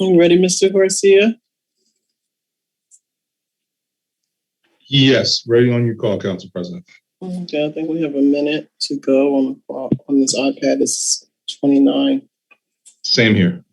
You ready, Mr. Garcia? Yes, ready on your call, Council President. Okay, I think we have a minute to go on the clock. On this iPad, it's 29. Same here.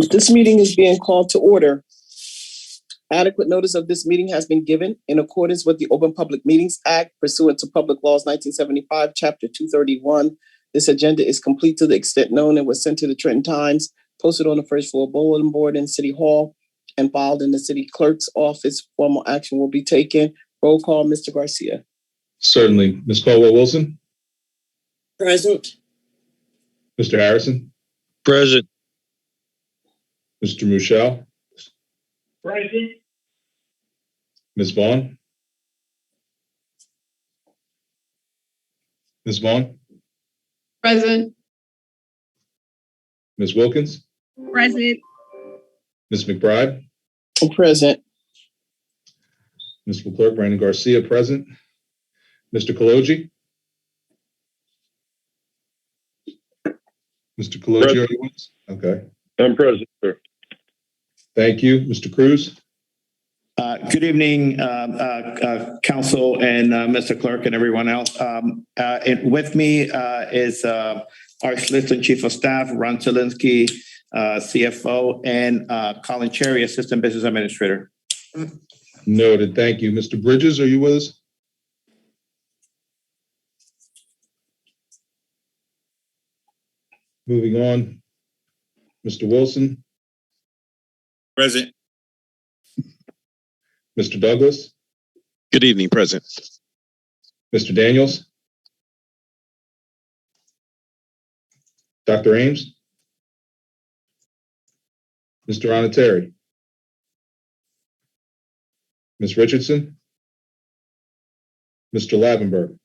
This meeting is being called to order. Adequate notice of this meeting has been given in accordance with the Open Public Meetings Act pursuant to Public Laws 1975, Chapter 231. This agenda is complete to the extent known and was sent to the Trenton Times, posted on the first floor bulletin board in City Hall, and filed in the city clerk's office. Formal action will be taken. Roll call, Mr. Garcia. Certainly. Ms. Caldwell-Wilson? Present. Mr. Harrison? Present. Mr. Michelle? Present. Ms. Vaughn? Ms. Vaughn? Present. Ms. Wilkins? Present. Ms. McBride? Present. Mr. Clerk, Brandon Garcia, present. Mr. Kaloji? Mr. Kaloji, are you with us? Okay. I'm present, sir. Thank you. Mr. Cruz? Good evening, Council and Mr. Clerk and everyone else. With me is our Solicitor Chief of Staff, Ron Zielinski, CFO, and Colin Cherry, Assistant Business Administrator. Noted. Thank you. Mr. Bridges, are you with us? Moving on. Mr. Wilson? Present. Mr. Douglas? Good evening, Present. Mr. Daniels? Dr. Ames? Mr. Onateri? Ms. Richardson? Mr. Lavenberg?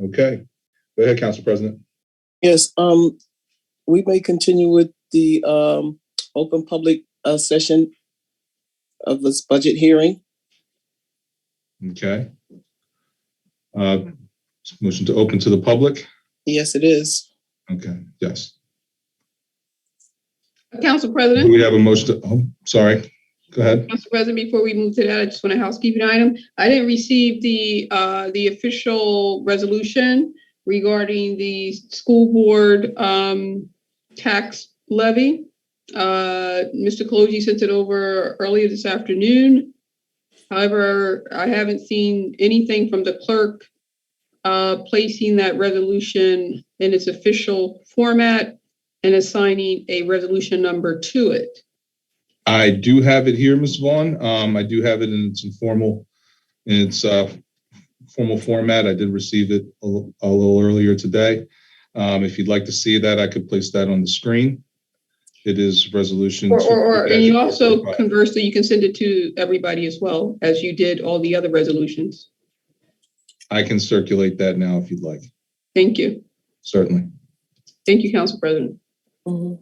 Okay. Go ahead, Council President. Yes, we may continue with the open public session of this budget hearing. Okay. Motion to open to the public? Yes, it is. Okay, yes. Council Do President. we have a motion to, oh, sorry, go ahead. Council President, before we move to that, I just want a housekeeping item. I didn't receive the official resolution regarding the school board tax levy. Mr. Kaloji sent it over earlier this afternoon. However, I haven't seen anything from the clerk placing that resolution in its official format and assigning a resolution number to it. I do have it here, Ms. Vaughn. I do have it in its formal format. I did receive it a little earlier today. If you'd like to see that, I could place that on the screen. It is resolution. And you also conversely, you can send it to everybody as well as you did all the other resolutions. I can circulate that now if you'd like. Thank you. Certainly. Thank you, Council President. Go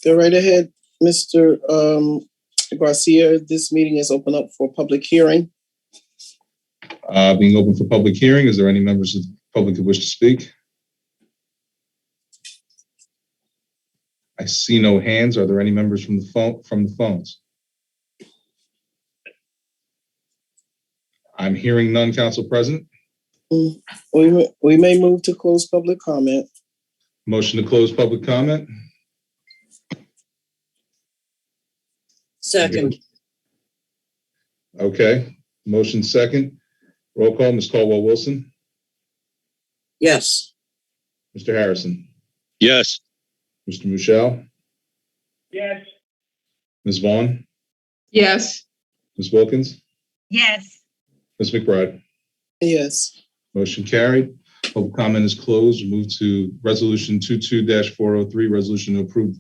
right ahead, Mr. Garcia. This meeting is open up for public hearing. Being open for public hearing, is there any members of the public who wish to speak? I see no hands. Are there any members from the phones? I'm hearing none, Council President. We may move to close public comment. Motion to close public comment. Second. Okay, motion second. Roll call, Ms. Caldwell-Wilson. Yes. Mr. Harrison. Yes. Mr. Michelle. Yes. Ms. Vaughn. Yes. Ms. Wilkins. Yes. Ms. McBride. Yes. Motion carried. Public comment is closed. We move to resolution 22-403, resolution to approve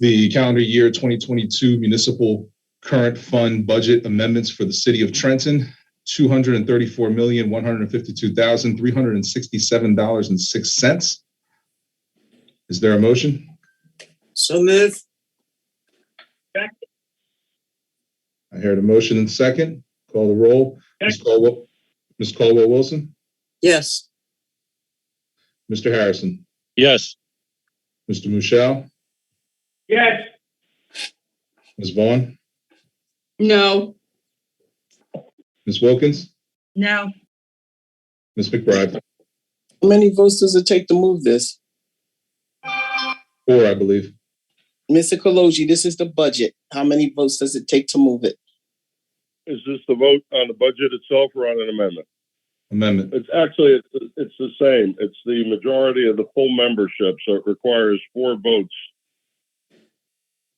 the calendar year 2022 municipal current fund budget amendments for the city of Trenton, $234,152,367.06. Is there a motion? So move. I heard a motion and second. Call the roll. Ms. Caldwell Wilson, Yes. Mr. Harrison, Yes. Mr. Michelle, Yes. Ms. Vaughn, No. Ms. Wilkins, No. Ms. McBride. How many votes does it take to move this? 4, I believe. Mr. Kaloji, this is the budget. How many votes does it take to move it? Is this the vote on the budget itself or on an amendment? Amendment. It's actually, it's the same. It's the majority of the full membership, so it requires 4 votes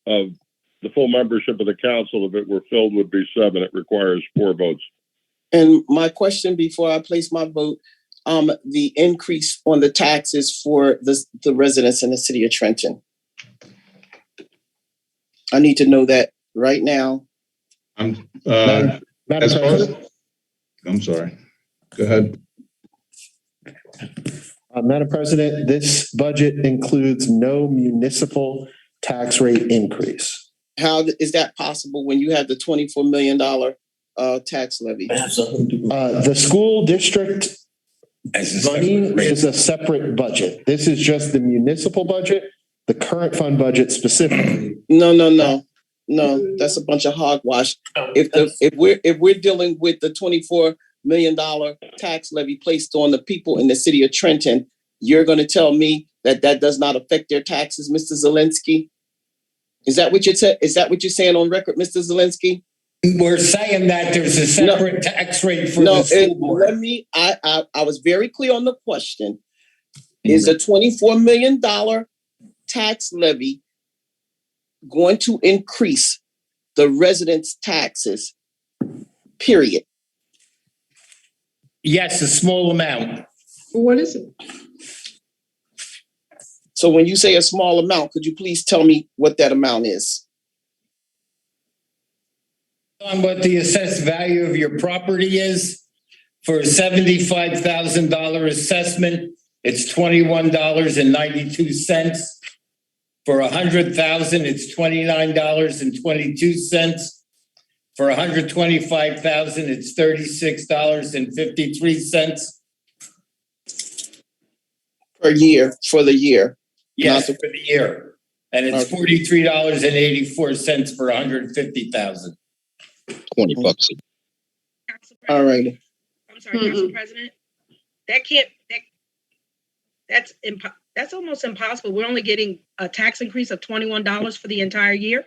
of the full membership of the council. If it were filled, would be 7. It requires 4 votes. And my question before I place my vote, the increase on the taxes for the residents in the city of Trenton. I need to know that right now. I'm Madam as far as, President, I'm sorry. Go ahead. Madam President, this budget includes no municipal tax rate increase. How is that possible when you have the $24 million tax levy? The school district money is a separate budget. This is just the municipal budget, the current fund budget specifically. No, that's a bunch of hogwash. If we're dealing with the $24 million tax levy placed on the people in the city of Trenton, you're going to tell me that does not affect their taxes, Mr. Zelensky? Is that what you're saying on record, Mr. Zelensky? We're saying that there's a separate tax rate for the school board. I was very clear on the question. Is a $24 million tax levy going to increase the residents' taxes, period? Yes, a small amount. What is it? So when you say a small amount, could you please tell me what that amount is? On what the assessed value of your property is, for a $75,000 assessment, it's $21.92. For $100,000, it's $29.22. For $125,000, it's $36.53 Per year, for the year. Yes, for the year, and it's $43.84 for $150,000. $20. All right. I'm sorry, Council President. That's almost impossible. We're only getting a tax increase of $21 for the entire year.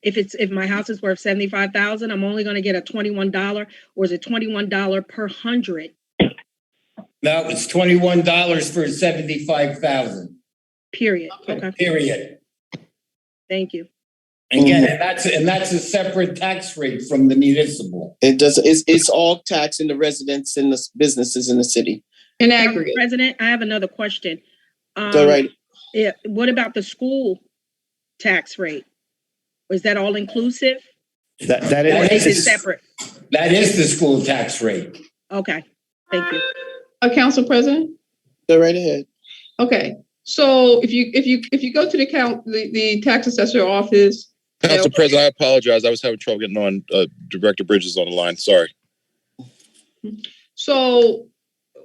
If my house is worth $75,000, I'm only going to get a $21, or is it $21 per 100? No, it's $21 for $75,000. Period. Okay. Period. Thank you. Again, and that's a separate tax rate from the municipal. It does. It's all taxing the residents and the businesses in the city. In Council aggregate. President, I have another question. All right. What about the school tax rate? Was that all inclusive? That Or is it is separate? That is the school tax rate. Okay. Thank you. Council President? Go right ahead. Okay, so if you go to the tax assessor office. Council President, I apologize. I was having trouble getting on. Director Bridges on the line. Sorry. So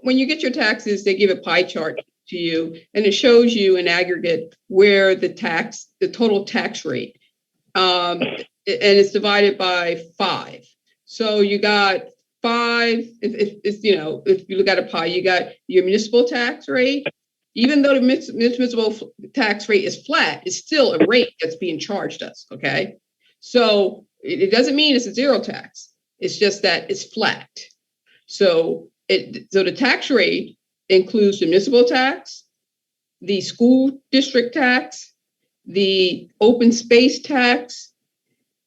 when you get your taxes, they give a pie chart to you, and it shows you in aggregate where the total tax rate, and it's divided by 5. So you got 5. If you look at a pie, you got your municipal tax rate. Even though the municipal tax rate is flat, it's still a rate that's being charged us. Okay, so it doesn't mean it's a zero tax. It's just that it's flat. So the tax rate includes the municipal tax, the school district tax, the open space tax,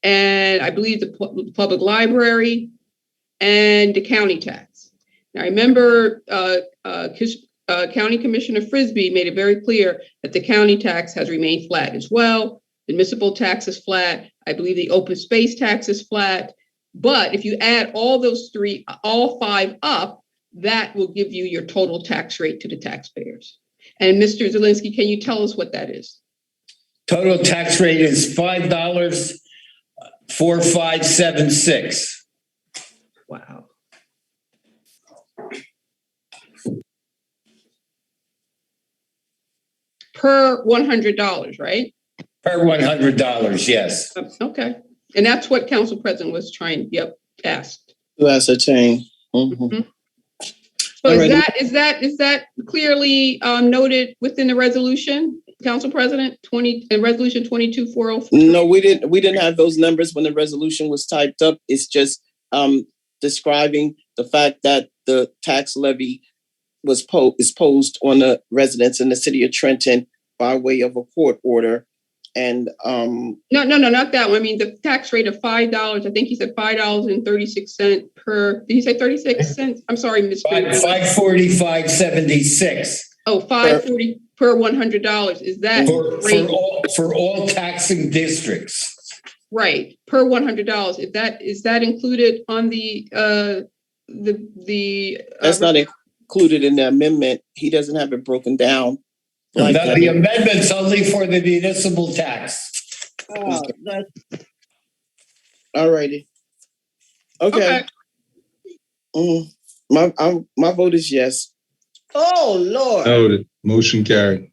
and I believe the public library and the county tax. Now, remember, County Commissioner Frisbee made it very clear that the county tax has remained flat as well. The municipal tax is flat. I believe the open space tax is flat. But if you add all five up, that will give you your total tax rate to the taxpayers. And Mr. Zelinski, can you tell us what that is? Total tax rate is $5.4576. Wow. Per $100, right? Per $100, yes. Okay. And that's what Council President was asked. To ascertain. Mhm. Mhm. So Alrighty. is that clearly noted within the resolution, Council President, resolution 22404? No, we didn't have those numbers when the resolution was typed up. It's just describing the fact that the tax levy is posed on the residents in the city of Trenton by way of a court order. And No, not that one. I mean, the tax rate of $5, I think he said $5.36 per, did he say 36 cents? I'm sorry, Ms. $5.4576. Oh, $5.40 per $100. Is that rate? For all taxing districts. Right, per $100. Is that included on the that's not included in the amendment. He doesn't have it broken down. Like that. The amendment's only for the municipal tax. All righty. Okay. My vote is yes. Oh, Lord. Noted. Motion carried.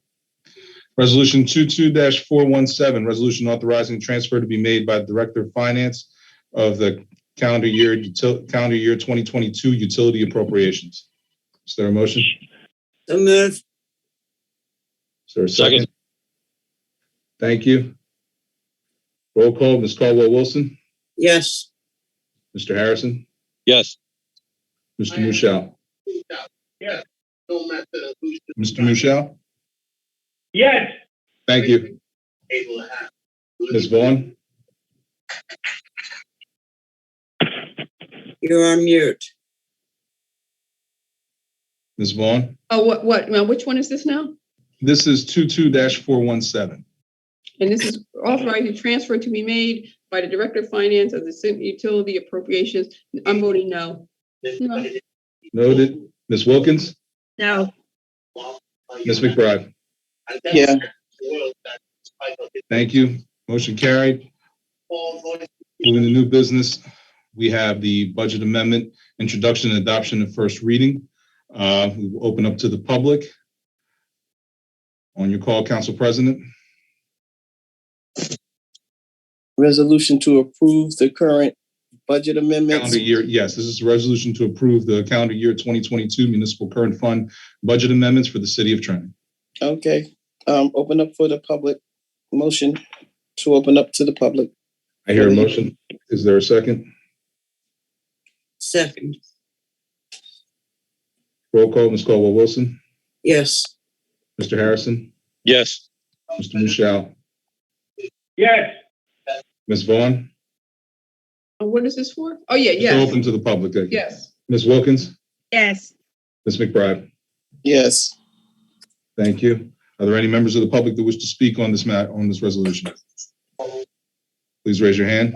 Resolution 22-417, resolution authorizing transfer to be made by the Director of Finance of the calendar year 2022 utility appropriations. Is there a motion? So move. Is there a second? Thank you. Roll call, Ms. Caldwell-Wilson, Yes. Mr. Harrison, Yes. Mr. Michelle. Yes. Mr. Michelle? Yes. Thank you. Ms. Vaughn? You're on mute. Ms. Vaughn? Oh, what? Now, which one is this now? This is 22-417. And this is authorizing transfer to be made by the Director of Finance of the city utility appropriations. I'm voting no. No. Noted. Ms. Wilkins? No. Ms. McBride? Yeah. Thank you. Motion carried. Moving to new business, we have the budget amendment, introduction and adoption and first reading. We will open up to the public. On your call, Council President. Resolution to approve the current budget amendments. Calendar year, yes, this is a resolution to approve the calendar year 2022 municipal current fund budget amendments for the city of Trenton. Okay. Open up for the public. Motion to open up to the public. I hear a motion. Is there a second? Second. Roll call, Ms. Caldwell-Wilson, Yes. Mr. Harrison, Yes. Mr. Michelle, Yes. Ms. Vaughn. What is this for? Oh, yeah, It's yes. open to the public. Thank you. Yes. Ms. Wilkins, Yes. Ms. McBride. Yes. Thank you. Are there any members of the public that wish to speak on this on this resolution? Please raise your hand.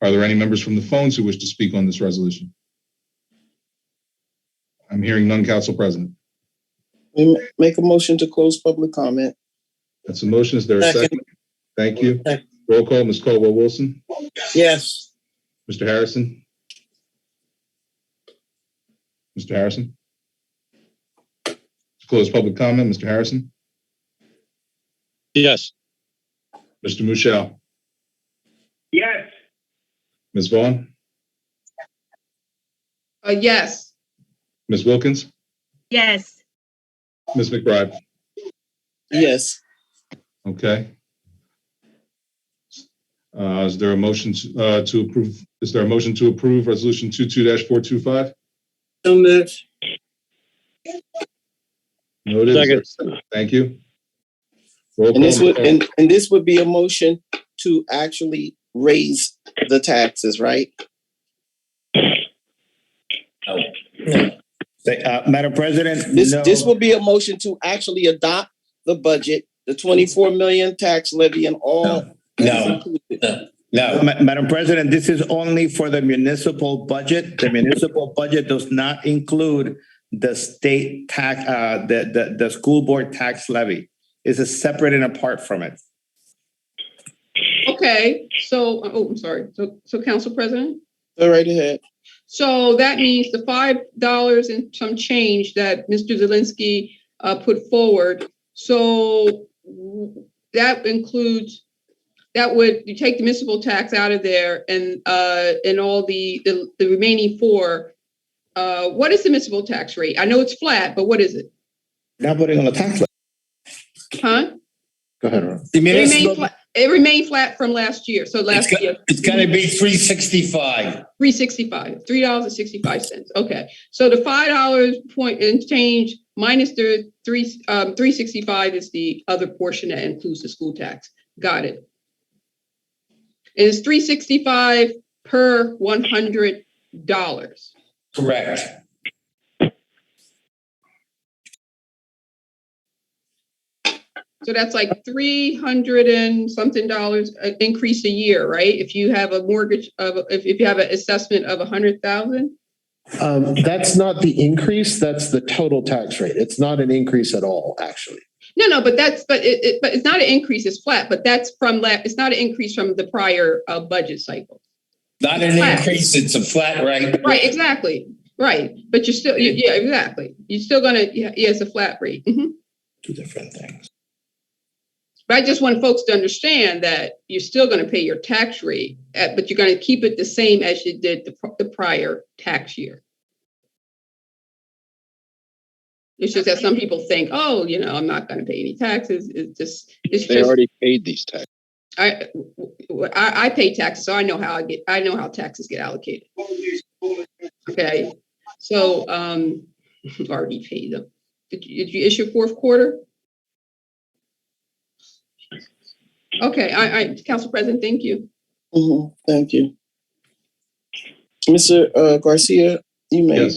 Are there any members from the phones who wish to speak on this resolution? I'm hearing none, Council President. We make a motion to close public comment. That's a motion. Is there a Second. second? Thank you. Second. Roll call, Ms. Caldwell-Wilson, Yes. Mr. Harrison. Mr. Harrison. Close public comment, Mr. Harrison. Yes. Mr. Michelle. Yes. Ms. Vaughn. Yes. Ms. Wilkins. Yes. Ms. McBride. Yes. Okay. Is there a motion to approve? Is there a motion to approve resolution 22-425? So move. Noted. Thank you. Roll And this call, would and this would be a motion to actually raise the taxes, right? Madam President, This no. this will be a motion to actually adopt the budget The 24 million tax levy and all. No. No. Madam President, this is only for the municipal budget. The municipal budget does not include the state tax, the school board tax levy. It's a separate and apart from it. Okay, so, I'm sorry. So Council President? Go right ahead. So that means the $5 and some change that Mr. Zelinski put forward. So that includes, you take the municipal tax out of there and all the remaining four. What is the municipal tax rate? I know it's flat, but what is it? Not putting on the tax levy. Huh? Go ahead, Ron. It remained flat from last year. So last year. It's gonna be $3.65. $3.65. Okay. So the $5 point and change minus the $3.65 is the other portion that includes the school tax. Got it. And it's $3.65 per $100. Correct. So that's like $300 and something increase a year, right? If you have a mortgage if you have an assessment of 100,000. That's not the increase. That's the total tax rate. It's not an increase at all, actually. No, but it's not an increase. It's flat. But that's it's not an increase from the prior budget cycle. Not an increase. It's a flat rate. Right. Exactly. Right. But you're still, yeah, exactly. You're still gonna, yeah, it's a flat rate. Mm-hmm. Two different things. But I just want folks to understand that you're still going to pay your tax rate, but you're going to keep it the same as you did the prior tax year. It's just that some people think, oh, I'm not going to pay any taxes. They already paid these taxes. I pay taxes, so I know how taxes get allocated. Okay, so already paid them. Did you issue fourth quarter? Okay, Council President, thank you. Mm-hmm. Thank you. Mr. Garcia, you may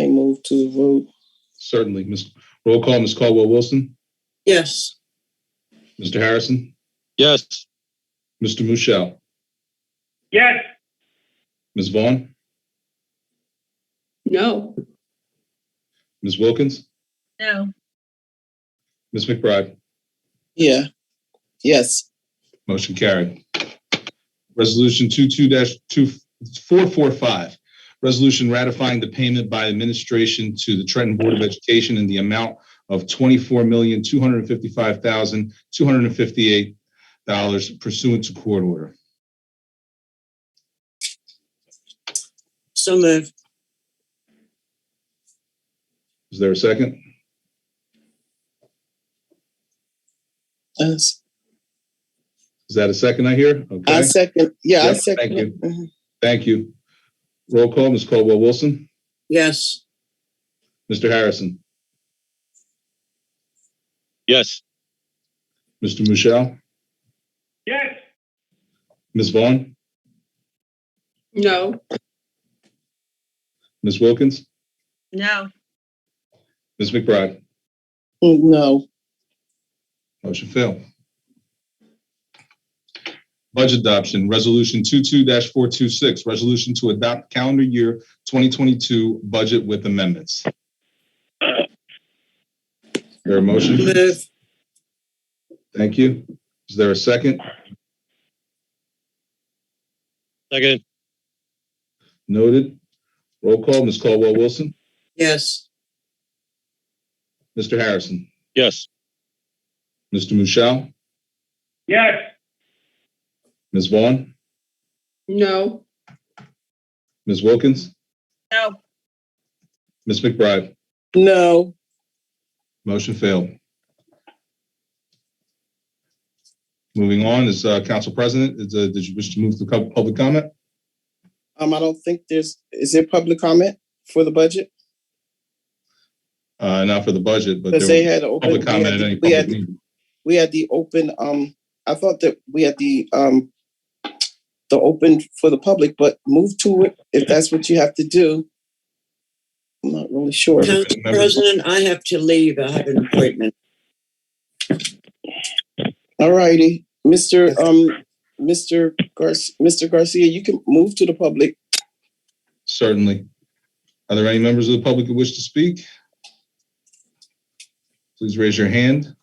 move to the vote. Certainly. Roll call, Ms. Caldwell-Wilson. Yes. Mr. Harrison. Yes. Mr. Muschel. Yes. Ms. Vaughn. No. Ms. Wilkins. No. Ms. McBride. Yeah. Yes. Motion carried. Resolution 22-2445. Resolution ratifying the payment by administration to the Trenton Board of Education in the amount of $24,255,258 pursuant to court order. So moved. Is there a second? Yes. Is that a second I hear? Okay. I second. Yeah, Yep, I second. thank you. Mm-hmm. Thank you. Roll call, Ms. Caldwell-Wilson. Yes. Mr. Harrison. Yes. Mr. Muschel. Yes. Ms. Vaughn. No. Ms. Wilkins. No. Ms. McBride. No. Motion failed. Budget adoption, Resolution 22-426, resolution to adopt calendar year 2022 budget with amendments. Is there a motion? Move. Thank you. Is there a second? Second. Noted. Roll call, Ms. Caldwell-Wilson. Yes. Mr. Harrison. Yes. Mr. Muschel. Yes. Ms. Vaughn. No. Ms. Wilkins. No. Ms. McBride. No. Motion failed. Moving on is Council President. Did you wish to move to public comment? I don't think is there public comment for the budget? Not for the budget, but Because they had open public comment at any public meeting. We had the open. I thought that we had the open for the public, but move to it if that's what you have to do. I'm not really sure. Council President, I have to leave. I have an appointment. All righty, Mr. Garcia, you can move to the public. Certainly. Are there any members of the public who wish to speak? Please raise your hand.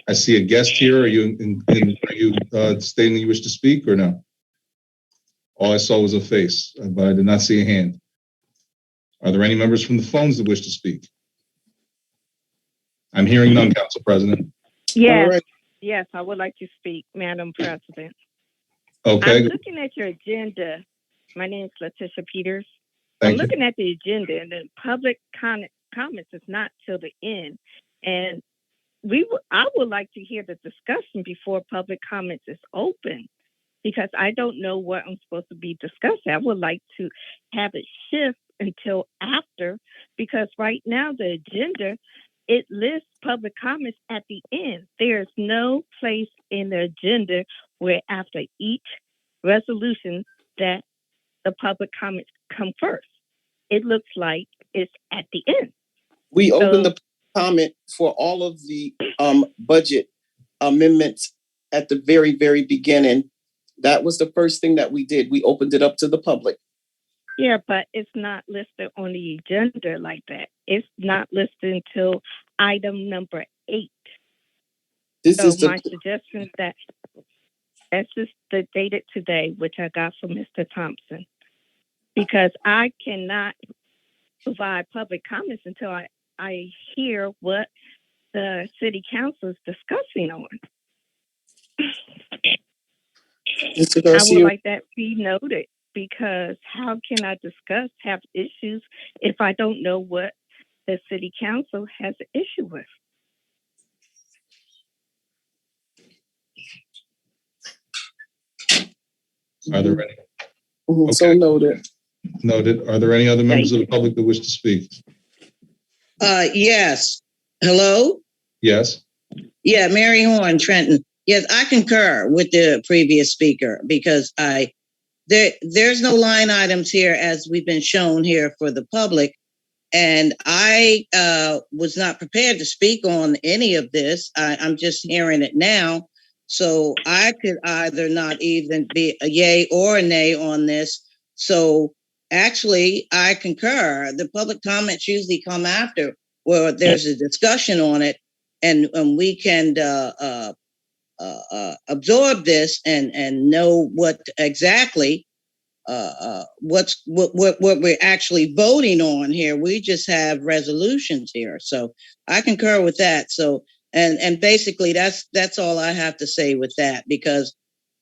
I see a guest here. Are you stating that you wish to speak or no? All I saw was a face, but I did not see a hand. Are there any members from the phones that wish to speak? I'm hearing none, Council President. Yes, right. yes, I would like to speak, Madam President. Okay. I'm looking at your agenda. My name is Letitia Peters. Thank I'm you. looking at the agenda, and the public comments is not till the end. And I would like to hear the discussion before public comments is open, because I don't know what I'm supposed to be discussing. I would like to have it shift until after, because right now the agenda, it lists public comments at the end. There's no place in the agenda where after each resolution that the public comments come first. It looks like it's at the end. We opened the comment for all of the budget amendments at the very, very beginning. That was the first thing that we did. We opened it up to the public. Yeah, but it's not listed on the agenda like that. It's not listed until item number 8. This So is my suggestion is that that's just the dated today, which I got from Mr. Thompson, because I cannot provide public comments until I hear what the city council is discussing on. Mr. I Garcia. would like that be noted, because how can I have issues if I don't know what the city council has an issue with? Are there any? So noted. Noted. Are there any other members of the public that wish to speak? Yes. Hello? Yes. Yeah, Mary Horn, Trenton. Yes, I concur with the previous speaker, because there's no line items here as we've been shown here for the public. And I was not prepared to speak on any of this. I'm just hearing it now. So I could either not even be a yay or a nay on this. So actually, I concur. The public comments usually come after, where there's a discussion on it, and we can absorb this and know what exactly what we're actually voting on here. We just have resolutions here, so I concur with that. So and basically that's all I have to say with that, because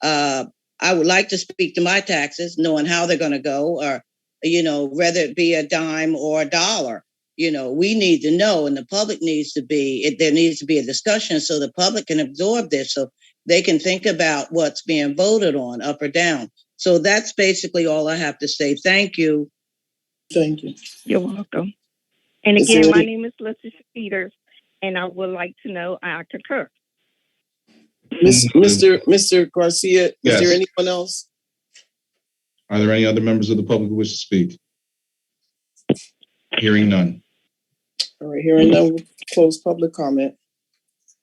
I would like to speak to my taxes, knowing how they're going to go, or whether it be a dime or a dollar. We need to know, and the public needs to be. There needs to be a discussion so the public can absorb this, so they can think about what's being voted on, up or down. So that's basically all I have to say. Thank you. Thank you. You're welcome. And again, my name is Letitia Peters, and I would like to know I concur. Mr. Garcia, Yes. Is there anyone else? Are there any other members of the public who wish to speak? Hearing none. All right, hearing none, we'll close public comment.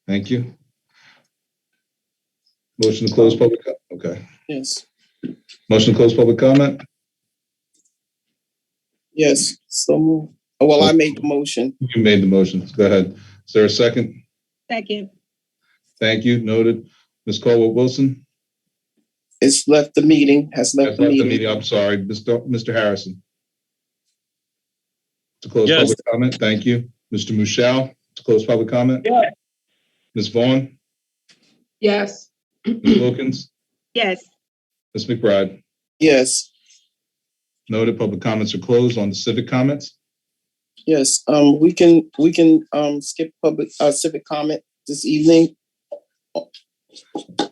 Thank you. Motion to close public. Okay. Yes. Motion to close public comment. Yes. So move. Oh, well, I made the motion. You made the motion. Go ahead. Is there a second? Second. Thank you. Noted. Ms. Caldwell-Wilson? It's left the meeting, has left the meeting. I'm sorry. Mr. Harrison? To close Yes. public comment. Thank you. Mr. Mushal, to close public comment. Yes. Ms. Vaughn? Yes. Ms. Wilkins? Yes. Ms. McBride? Yes. Noted. Public comments are closed. On the civic comments. Yes. We can skip public civic comment this evening.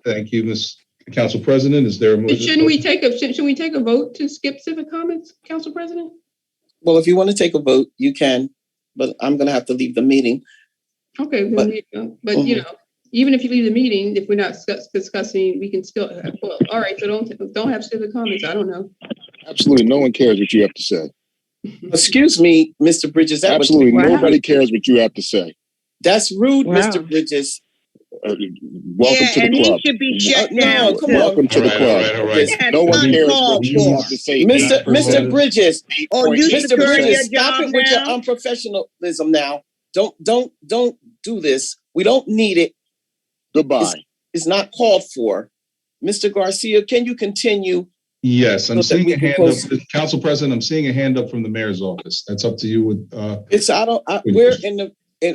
Thank you, Ms. Council President. Is there a motion? Shouldn't we take a vote to skip civic comments, Council President? Well, if you want to take a vote, you can, but I'm going to have to leave the meeting. Okay, but even if you leave the meeting, if we're not discussing, we can still. Well, all right. So don't have civic comments. I don't know. Absolutely, no one cares what you have to say. Excuse me, Mr. Bridges. Absolutely, nobody cares what you have to say. That's rude, Wow. Mr. Bridges. Welcome to and the he club. should be shut No, down come too. on. Welcome to the club. All right. Yeah, No one it's cares uncalled what you for. have to say. Mr. Bridges, Oh, you Mr. should turn your Bridges, stop job it with your down. unprofessionalism now. Don't do this. We don't need it. Goodbye. It's not called for. Mr. Garcia, can you continue? Yes, I'm So that seeing we a can hand close- up. Council President, I'm seeing a hand up from the mayor's office. That's up to you with, It's,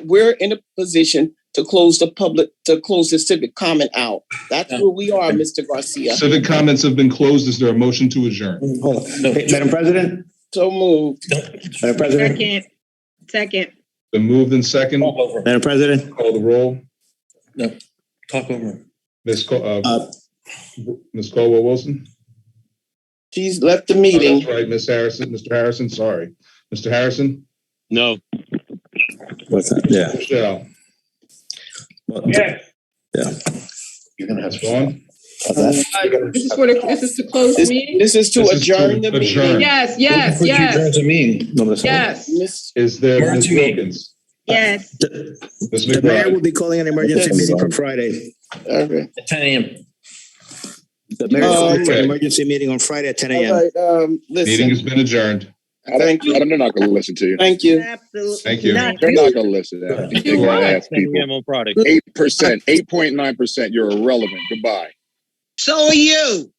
we're in a position to close the civic comment out. That's where we are, Mr. Garcia. civic comments have been closed. Is there a motion to adjourn? Hold on. Hey, Madam President, So moved. Madam President, Second. Been moved in second. Madam President. Call the roll. Talk over. Ms. Caldwell Wilson? She's left the Oh, meeting. that's right, Ms. Harrison. Mr. Harrison, sorry. Mr. Harrison? No. What's that? Yeah. Michelle? Yes. You're gonna have That's gone? This is to close the meeting? This is to This is to adjourn the adjourn. meeting. Yes, yes, yes, yes. Miss- Is there Ms. Wilkins? Yes. Ms. The mayor McBride? will be calling an emergency meeting for Friday. Okay. 10 a.m. The mayor will call for Okay. an emergency meeting on Friday at 10 All a.m. right, Meeting has listen, been adjourned. thank you. They're not going to listen to you. Thank you. Absolutely. Thank you. not. They're not going to listen. They're going to ask people. on Friday. 8%, 8.9%. You're irrelevant. Goodbye. So are you.